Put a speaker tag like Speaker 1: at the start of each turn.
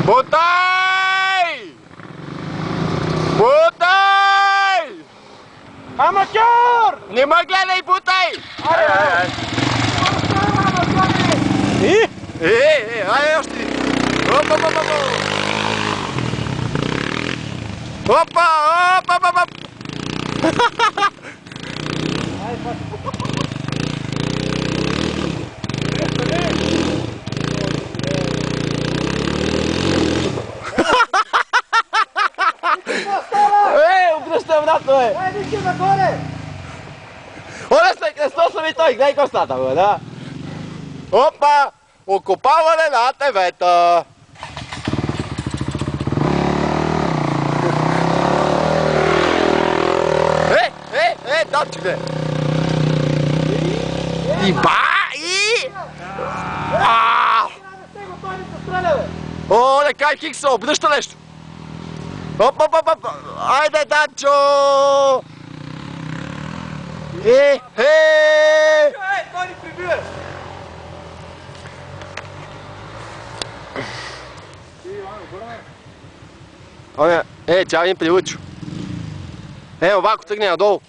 Speaker 1: Бутай! Бутай!
Speaker 2: Аматьор!
Speaker 1: Не ме гледай, бутай! Айде още! Опа, опа, опа! Опа, опа, опа, опа! Обръщай обратно, бе!
Speaker 2: Ай, вижте нагоре!
Speaker 1: Оле се, кръстоса ми той, гледай костата, бе, да? Опа! Окопаване на АТВ-та! Дочке! И ба! И! О, не кай Хикса, обръща нещо! Оп, оп, оп, оп! Айде, Данчо!
Speaker 2: Той ни прибива!
Speaker 1: Чао, един прилъчо. Овако тръгне надолу.